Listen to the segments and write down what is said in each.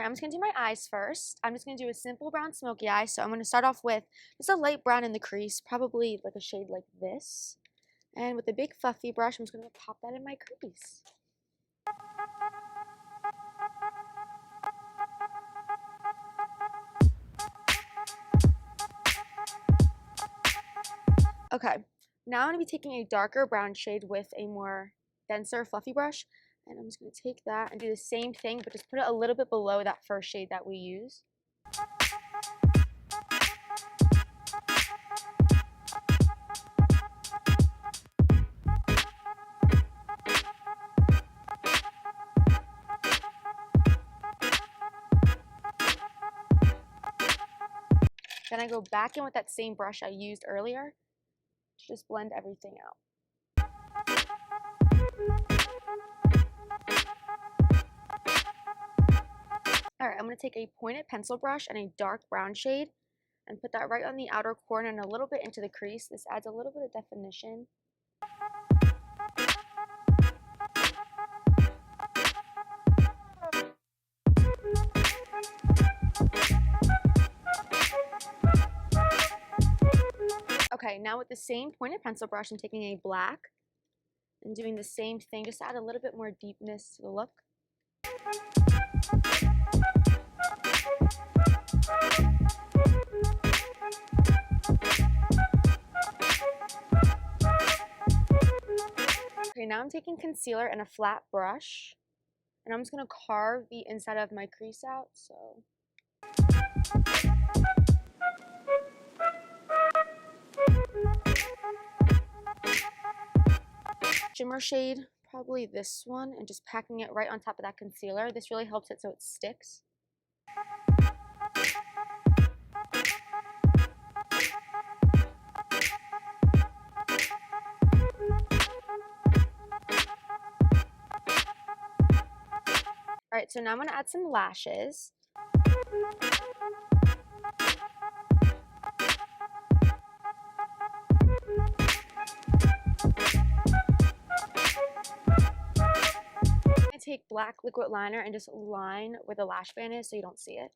I'm just going to do my eyes first. I'm just going to do a simple brown smoky eye. So I'm going to start off with just a light brown in the crease, probably like a shade like this. And with a big fluffy brush, I'm just going to pop that in my crease. Okay, now I'm going to be taking a darker brown shade with a more denser fluffy brush. And I'm just going to take that and do the same thing, but just put it a little bit below that first shade that we used. Then I go back in with that same brush I used earlier to just blend everything out. Alright, I'm going to take a pointed pencil brush and a dark brown shade and put that right on the outer corner and a little bit into the crease. This adds a little bit of definition. Okay, now with the same pointed pencil brush, I'm taking a black and doing the same thing, just to add a little bit more deepness to the look. Okay, now I'm taking concealer and a flat brush, and I'm just going to carve the inside of my crease out, so. Shimmer shade, probably this one, and just packing it right on top of that concealer. This really helps it so it sticks. Alright, so now I'm going to add some lashes. I take black liquid liner and just line where the lash band is so you don't see it.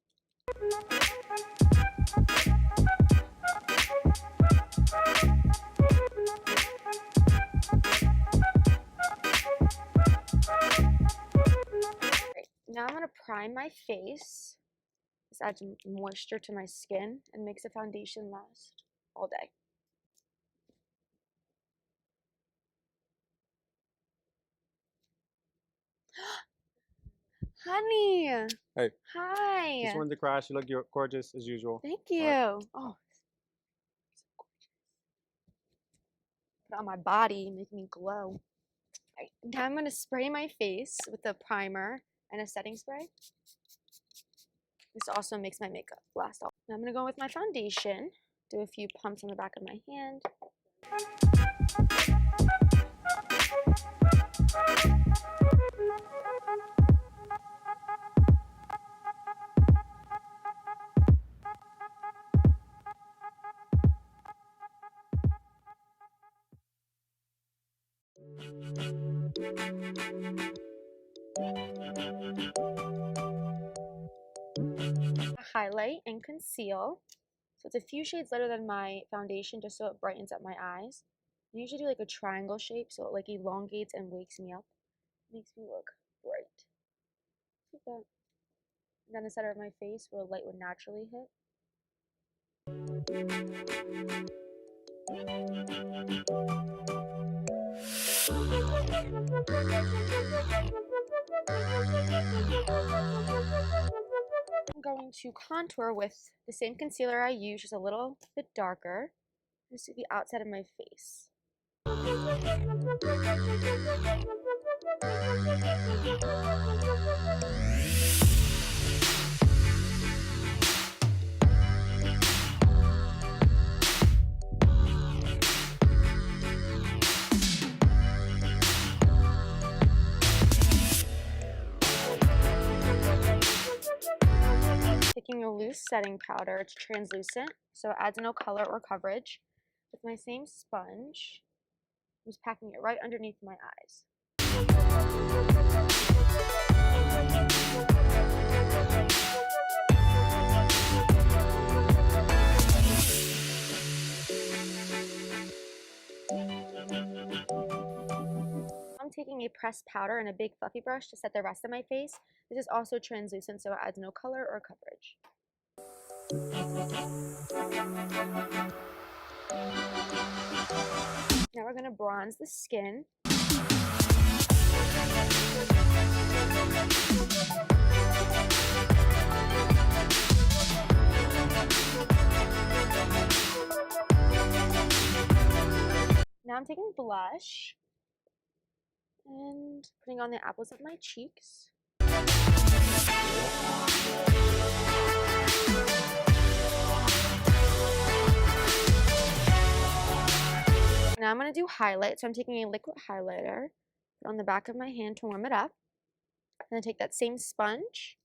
Now I'm going to prime my face. This adds moisture to my skin and makes the foundation last all day. Honey! Hey. Hi! Just wanted to crash. You look gorgeous as usual. Thank you. Right. Oh, so gorgeous. Put it on my body, make me glow. Right. Now I'm going to spray my face with a primer and a setting spray. This also makes my makeup last all. Now I'm going to go with my foundation. Do a few pumps on the back of my hand. Highlight and conceal. So it's a few shades lighter than my foundation just so it brightens up my eyes. I usually do like a triangle shape so it like elongates and wakes me up. Makes me look bright. Like that. And then the center of my face where light would naturally hit. I'm going to contour with the same concealer I used, just a little bit darker. Just to the outside of my face. Taking a loose setting powder, it's translucent, so it adds no color or coverage. With my same sponge, I'm just packing it right underneath my eyes. taking a pressed powder and a big fluffy brush to set the rest of my face. This is also translucent, so it adds no color or coverage. Now we're going to bronze the skin. Now I'm taking blush and putting on the apples of my cheeks. Now I'm going to do highlight. So I'm taking a liquid highlighter, put on the back of my hand to warm it up. And then take that same sponge.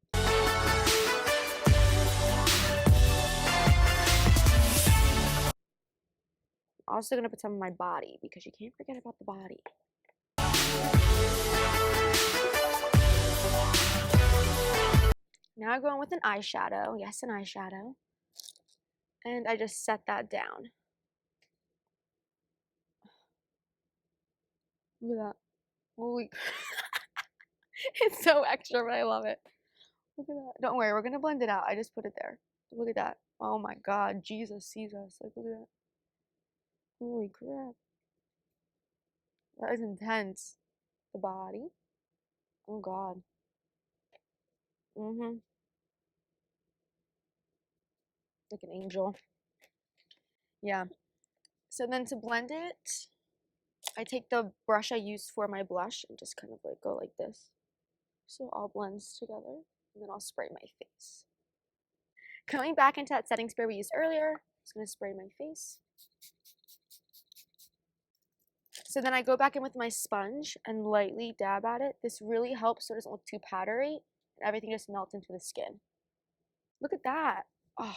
I'm also going to put some on my body because you can't forget about the body. Now I'm going with an eyeshadow. Yes, an eyeshadow. And I just set that down. Look at that. Holy it's so extra, but I love it. Look at that. Don't worry, we're going to blend it out. I just put it there. Look at that. Oh my god, Jesus sees us. Like, look at that. Holy crap. That is intense. The body. Oh god. Like an angel. Yeah. So then to blend it, I take the brush I used for my blush and just kind of like go like this. So it all blends together. And then I'll spray my face. Coming back into that setting spray we used earlier, I'm just going to spray my face. So then I go back in with my sponge and lightly dab at it. This really helps so it doesn't look too powdery. And everything just melts into the skin. Look at that. Oh.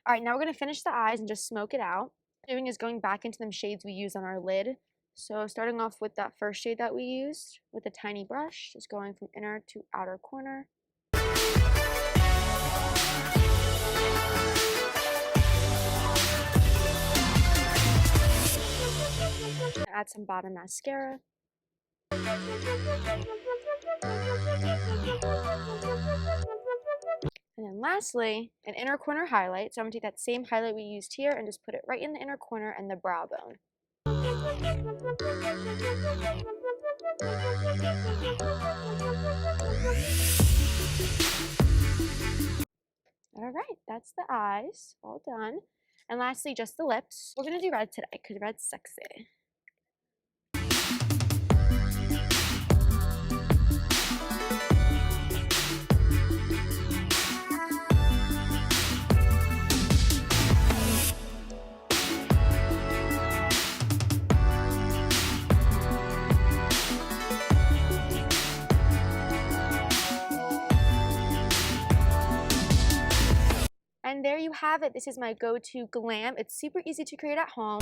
Alright, now we're going to finish the eyes and just smoke it out. What I'm doing is going back into them shades we used on our lid. So starting off with that first shade that we used with a tiny brush, just going from inner to outer corner. Add some bottom mascara. And then lastly, an inner corner highlight. So I'm going to take that same highlight we used here and just put it right in the inner corner and the brow bone. Alright, that's the eyes. All done. And lastly, just the lips. We're going to do red today because red's sexy. And there you have it. This is my go-to glam. It's super easy to create at home.